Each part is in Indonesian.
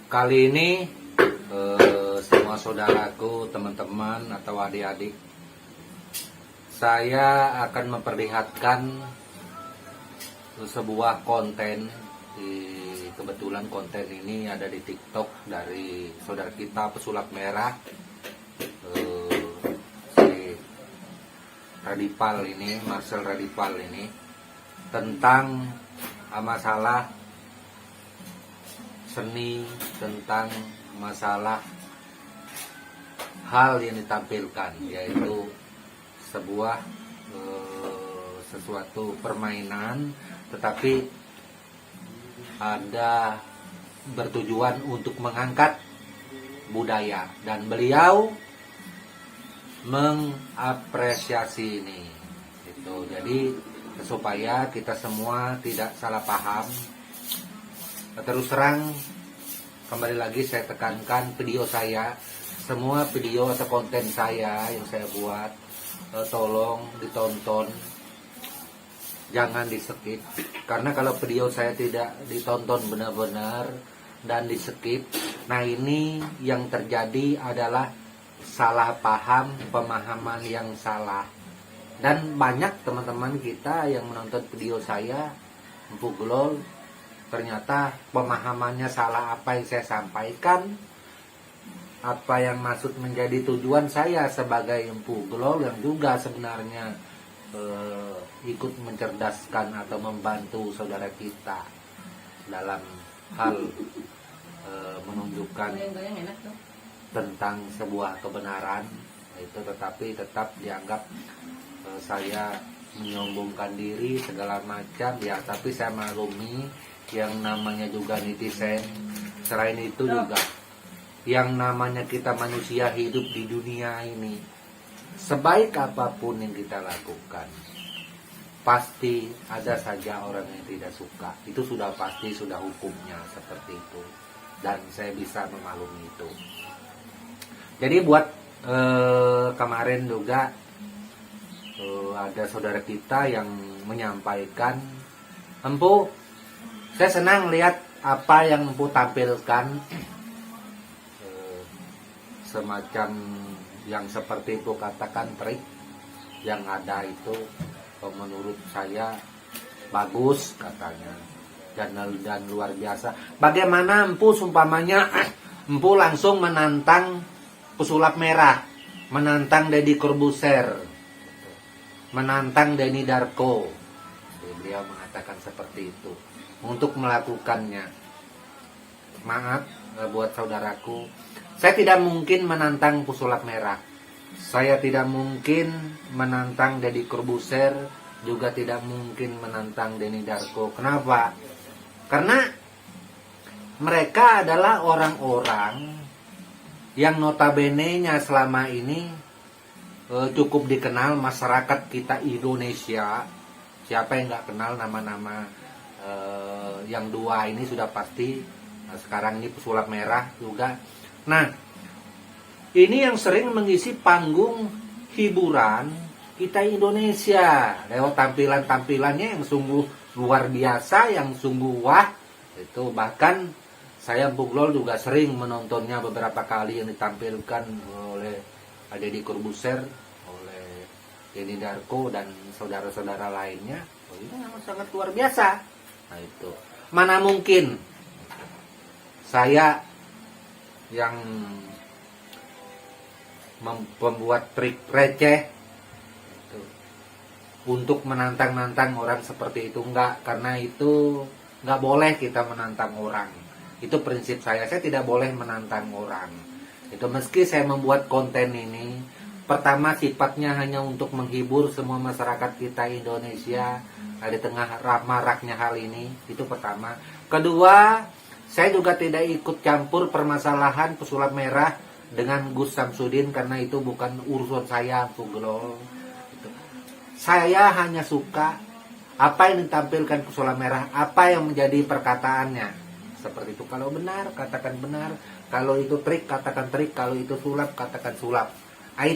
Kali ini semua saudaraku, teman-teman atau adik-adik, saya akan memperlihatkan sebuah konten. Kebetulan konten ini ada di TikTok dari saudara kita pesulap merah, si Radipal ini, Marcel Radipal ini, tentang masalah seni, tentang masalah hal yang ditampilkan, yaitu sebuah sesuatu permainan, tetapi ada bertujuan untuk mengangkat budaya, dan beliau mengapresiasi ini. Itu jadi supaya kita semua tidak salah paham. Terus terang, kembali lagi saya tekankan, video saya, semua video atau konten saya yang saya buat, tolong ditonton, jangan di skip. Karena kalau video saya tidak ditonton benar-benar dan di skip, nah ini yang terjadi adalah salah paham, pemahaman yang salah. Dan banyak teman-teman kita yang menonton video saya, Empu Glol, ternyata pemahamannya salah apa yang saya sampaikan, apa yang maksud menjadi tujuan saya sebagai Empu Glol yang juga sebenarnya ikut mencerdaskan atau membantu saudara kita dalam hal menunjukkan tentang sebuah kebenaran itu, tetapi tetap dianggap saya menyombongkan diri segala macam ya. Tapi saya maklumi yang namanya juga netizen. Selain itu juga yang namanya kita manusia hidup di dunia ini, sebaik apapun yang kita lakukan, pasti ada saja orang yang tidak suka. Itu sudah pasti, sudah hukumnya seperti itu, dan saya bisa memaklumi itu. Jadi buat kemarin juga ada saudara kita yang menyampaikan, Empu, saya senang lihat apa yang Empu tampilkan, semacam yang seperti itu katakan trik yang ada itu, menurut saya bagus katanya, dan luar biasa. Bagaimana Empu sumpamanya Empu langsung menantang pesulap merah, menantang Deddy Corbuzier, menantang Denny Darko. Beliau mengatakan seperti itu untuk melakukannya. Maaf buat saudaraku, saya tidak mungkin menantang pesulap merah. Saya tidak mungkin menantang Deddy Corbuzier, juga tidak mungkin menantang Denny Darko. Kenapa? Karena mereka adalah orang-orang yang notabene-nya selama ini cukup dikenal masyarakat kita Indonesia. Siapa yang nggak kenal nama-nama yang dua ini sudah pasti. Nah, sekarang ini pesulap merah juga. Nah, ini yang sering mengisi panggung hiburan kita Indonesia lewat tampilan-tampilannya yang sungguh luar biasa, yang sungguh wah. Itu bahkan saya Empu Glol juga sering menontonnya beberapa kali, yang ditampilkan oleh Deddy Corbuzier, oleh Denny Darko dan saudara-saudara lainnya. Oh, ini sangat luar biasa. Nah itu, mana mungkin saya yang membuat trik receh itu untuk menantang-nantang orang seperti itu. Enggak, karena itu enggak boleh kita menantang orang. Itu prinsip saya tidak boleh menantang orang. Itu meski saya membuat konten ini, pertama sifatnya hanya untuk menghibur semua masyarakat kita Indonesia di tengah maraknya hal ini. Itu pertama. Kedua, saya juga tidak ikut campur permasalahan pesulap merah dengan Gus Samsudin, karena itu bukan urusan saya, Empu Glol. Saya hanya suka apa yang ditampilkan pesulap merah, apa yang menjadi perkataannya. Seperti itu. Kalau benar, katakan benar. Kalau itu trik, katakan trik. Kalau itu sulap, katakan sulap. Nah,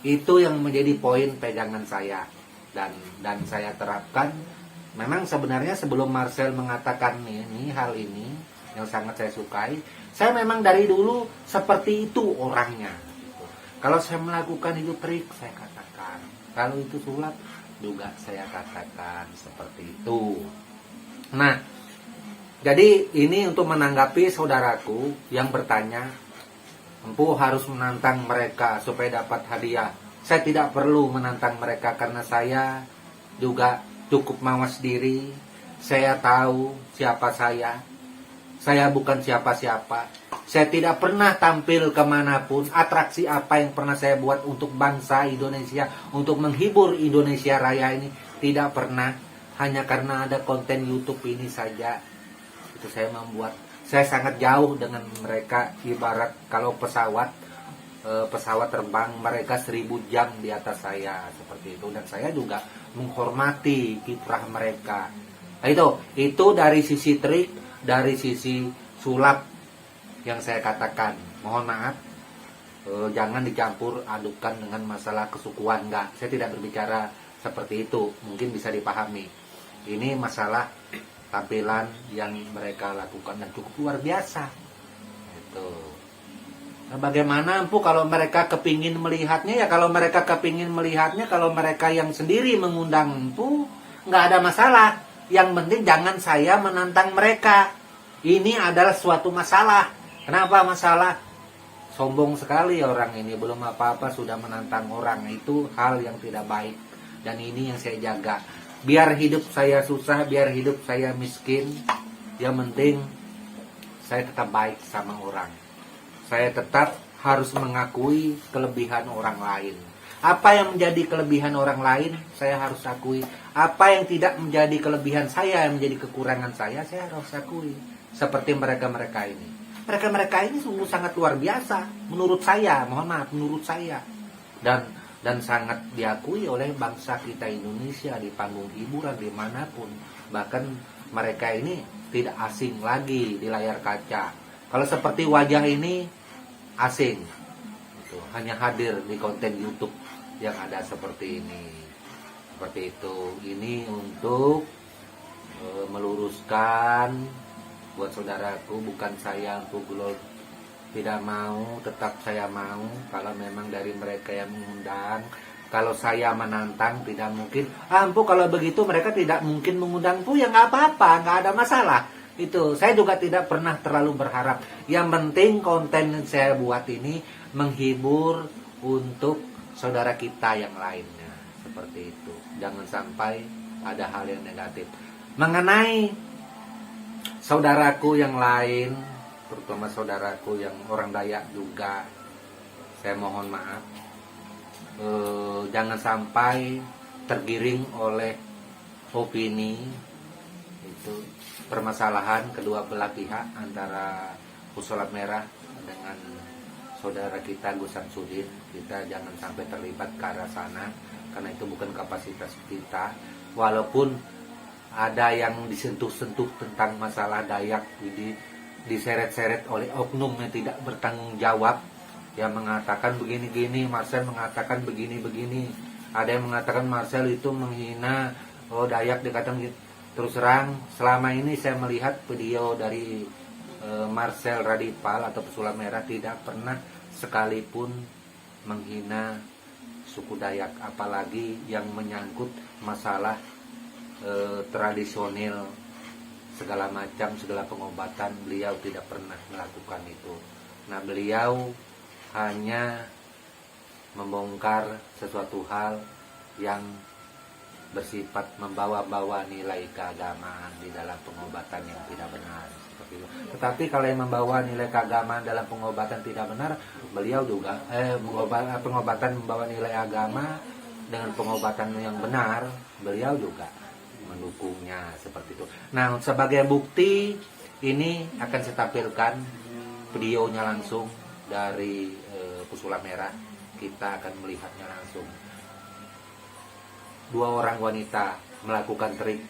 itu yang menjadi poin pegangan saya. Dan saya terapkan. Memang sebenarnya sebelum Marcel mengatakan hal ini, yang sangat saya sukai. Saya memang dari dulu seperti itu orangnya gitu. Kalau saya melakukan itu trik, saya katakan. Kalau itu sulap juga saya katakan seperti itu. Nah, jadi ini untuk menanggapi saudaraku yang bertanya, Empu harus menantang mereka supaya dapat hadiah. Saya tidak perlu menantang mereka karena saya juga cukup mawas diri. Saya tahu siapa saya. Saya bukan siapa-siapa. Saya tidak pernah tampil kemanapun. Atraksi apa yang pernah saya buat untuk bangsa Indonesia, untuk menghibur Indonesia Raya ini, tidak pernah. Hanya karena ada konten YouTube ini saja, itu saya membuat. Saya sangat jauh dengan mereka. Ibarat kalau pesawat terbang, mereka 1000 jam di atas saya, seperti itu. Dan saya juga menghormati kiprah mereka. Nah, itu dari sisi trik, dari sisi sulap yang saya katakan. Mohon maaf, jangan dicampur adukan dengan masalah kesukuan. Enggak, saya tidak berbicara seperti itu. Mungkin bisa dipahami. Ini masalah tampilan yang mereka lakukan dan cukup luar biasa. Itu. Nah, bagaimana Empu kalau mereka kepingin melihatnya? Ya kalau mereka kepingin melihatnya, kalau mereka yang sendiri mengundang Empu, nggak ada masalah. Yang penting jangan saya menantang mereka. Ini adalah suatu masalah. Kenapa masalah? Sombong sekali orang ini, belum apa-apa sudah menantang orang. Itu hal yang tidak baik. Dan ini yang saya jaga. Biar hidup saya susah, biar hidup saya miskin, yang penting saya tetap baik sama orang. Saya tetap harus mengakui kelebihan orang lain. Apa yang menjadi kelebihan orang lain, saya harus akui. Apa yang tidak menjadi kelebihan saya, yang menjadi kekurangan saya harus akui. Seperti mereka-mereka ini. Mereka-mereka ini sungguh sangat luar biasa. Menurut saya, mohon maaf, menurut saya. Dan sangat diakui oleh bangsa kita Indonesia di panggung hiburan dimanapun. Bahkan mereka ini tidak asing lagi di layar kaca. Kalau seperti wajah ini asing, hanya hadir di konten YouTube yang ada seperti ini. Seperti itu. Ini untuk meluruskan buat saudaraku, bukan saya untuk tidak mau, tetap saya mau. Kalau memang dari mereka yang mengundang, kalau saya menantang tidak mungkin. Empu kalau begitu mereka tidak mungkin mengundang Empu, ya nggak apa-apa, nggak ada masalah. Itu saya juga tidak pernah terlalu berharap. Yang penting konten yang saya buat ini menghibur untuk saudara kita yang lainnya, seperti itu. Jangan sampai ada hal yang negatif. Mengenai saudaraku yang lain, terutama saudaraku yang orang Dayak juga, saya mohon maaf. Jangan sampai tergiring oleh opini itu permasalahan kedua belah pihak antara Pusulap Merah dengan saudara kita Gus Samsudin. Kita jangan sampai terlibat ke arah sana, karena itu bukan kapasitas kita. Walaupun ada yang disentuh-sentuh tentang masalah Dayak, diseret-seret oleh oknum yang tidak bertanggung jawab, yang mengatakan begini-gini, Marcel mengatakan begini-begini. Ada yang mengatakan Marcel itu menghina Dayak, dikatakan gitu. Terus terang, selama ini saya melihat video dari Marcel Radipal atau Pusulap Merah tidak pernah sekalipun menghina suku Dayak, apalagi yang menyangkut masalah tradisional segala macam, segala pengobatan. Beliau tidak pernah melakukan itu. Nah, beliau hanya membongkar sesuatu hal yang bersifat membawa-bawa nilai keagamaan di dalam pengobatan yang tidak benar, seperti itu. Tetapi kalau yang membawa nilai keagamaan dalam pengobatan tidak benar, beliau juga pengobatan membawa nilai agama dengan pengobatan yang benar, beliau juga mendukungnya, seperti itu. Nah, sebagai bukti ini akan saya tampilkan videonya langsung dari Pusulap Merah. Kita akan melihatnya langsung. 2 orang wanita melakukan trik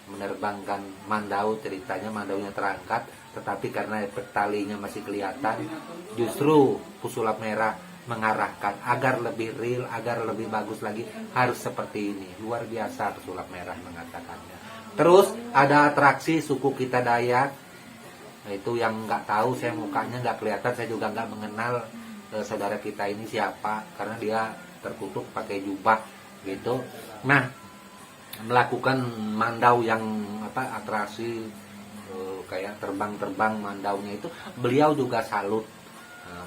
menerbangkan mandau. Ceritanya mandaunya terangkat, tetapi karena talinya masih kelihatan, justru Pusulap Merah mengarahkan agar lebih real, agar lebih bagus lagi, harus seperti ini. Luar biasa Pusulap Merah mengatakannya. Terus ada atraksi suku kita Dayak Itu yang nggak tahu, saya mukanya nggak kelihatan, saya juga nggak mengenal saudara kita ini siapa, karena dia tertutup pakai jubah gitu. Nah, melakukan mandau yang atraksi, kayak terbang-terbang mandaunya itu, beliau juga salut.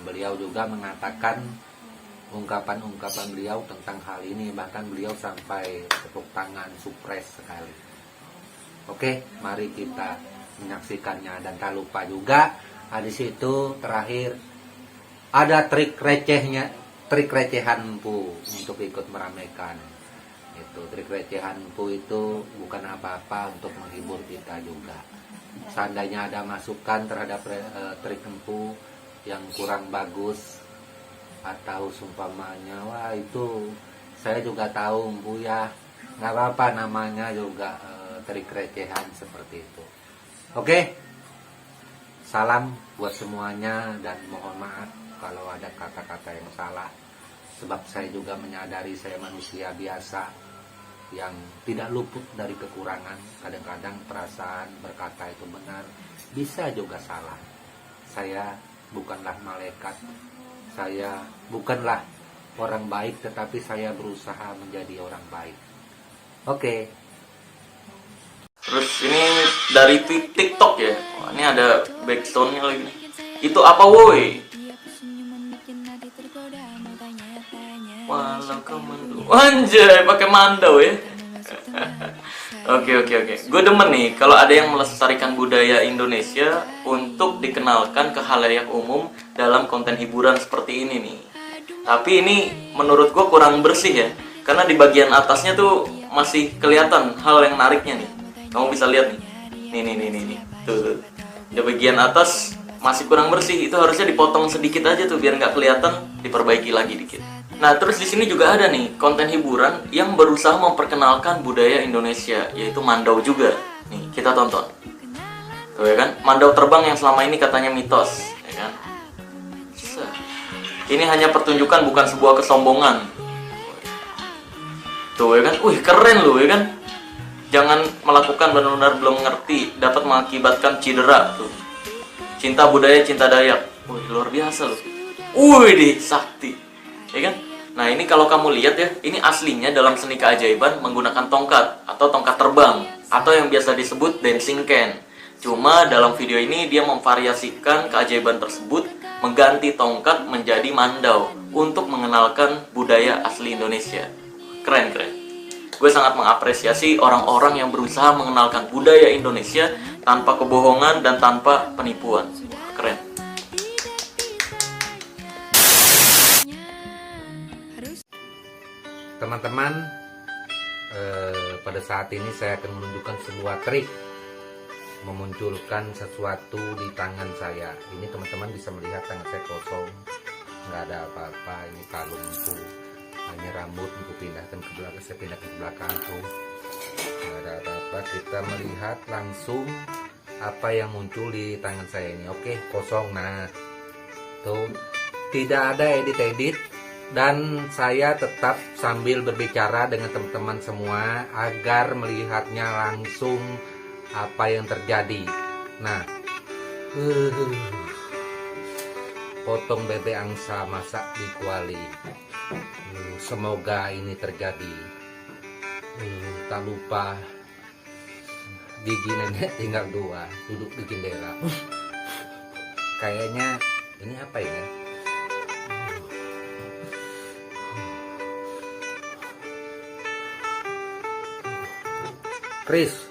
Beliau juga mengatakan ungkapan-ungkapan beliau tentang hal ini, bahkan beliau sampai tepuk tangan supres sekali. Oke, mari kita menyaksikannya. Dan tak lupa juga di situ terakhir ada trik recehan Empu untuk ikut meramaikan. Itu trik recehan Empu itu bukan apa-apa, untuk menghibur kita juga. Seandainya ada masukan terhadap trik Empu yang kurang bagus, atau sumpamanya, wah itu saya juga tahu Empu ya, nggak apa-apa, namanya juga trik recehan seperti itu. Oke, salam buat semuanya, dan mohon maaf kalau ada kata-kata yang salah, sebab saya juga menyadari saya manusia biasa yang tidak luput dari kekurangan. Kadang-kadang perasaan berkata itu benar, bisa juga salah. Saya bukanlah malaikat, saya bukanlah orang baik, tetapi saya berusaha menjadi orang baik. Oke. Terus ini dari TikTok ya. Wah, ini ada backsoundnya lagi nih. Itu apa woi? Walau kau mandau. Anjay, pakai mandau ya. Oke. Gue demen nih kalau ada yang melestarikan budaya Indonesia untuk dikenalkan ke khalayak umum dalam konten hiburan seperti ini nih. Tapi ini menurut gue kurang bersih ya, karena di bagian atasnya tuh masih kelihatan hal yang menariknya nih. Kamu bisa lihat nih. Nih. Tuh. Di bagian atas masih kurang bersih. Itu harusnya dipotong sedikit aja tuh biar nggak kelihatan, diperbaiki lagi dikit. Nah, terus di sini juga ada nih konten hiburan yang berusaha memperkenalkan budaya Indonesia, yaitu mandau juga. Nih, kita tonton. Tuh ya kan, mandau terbang yang selama ini katanya mitos, ya kan? Ini hanya pertunjukan, bukan sebuah kesombongan. Tuh ya kan, wih keren loh ya kan. Jangan melakukan benar-benar belum ngerti, dapat mengakibatkan cedera tuh. Cinta budaya, cinta Dayak. Wih, luar biasa loh. Wih deh, sakti. Ya kan? Nah, ini kalau kamu lihat ya, ini aslinya dalam seni keajaiban menggunakan tongkat atau tongkat terbang, atau yang biasa disebut dancing can. Cuma dalam video ini dia memvariasikan keajaiban tersebut, mengganti tongkat menjadi mandau untuk mengenalkan budaya asli Indonesia. Keren. Gue sangat mengapresiasi orang-orang yang berusaha mengenalkan budaya Indonesia tanpa kebohongan dan tanpa penipuan. Keren. Teman-teman, pada saat ini saya akan menunjukkan sebuah trik memunculkan sesuatu di tangan saya. Ini teman-teman bisa melihat tangan saya kosong, nggak ada apa-apa. Ini kalung Empu, hanya rambut Empu pindahkan ke belakang, saya pindah ke belakang tuh, nggak ada apa-apa. Kita melihat langsung apa yang muncul di tangan saya ini. Oke, kosong. Nah, tuh tidak ada edit-edit. Dan saya tetap sambil berbicara dengan teman-teman semua agar melihatnya langsung apa yang terjadi. Nah, potong bebek angsa masak di kuali. Semoga ini terjadi. Tak lupa gigi nenek tinggal 2, duduk di jendela. Kayaknya ini apa ya? Chris.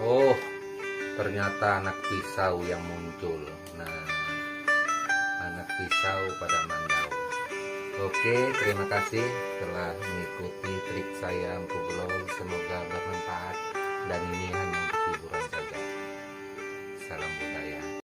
Oh, ternyata anak pisau yang muncul. Nah, anak pisau pada mandau. Oke, terima kasih telah mengikuti trik saya Empu Glow. Semoga bermanfaat, dan ini hanya untuk hiburan saja. Salam budaya.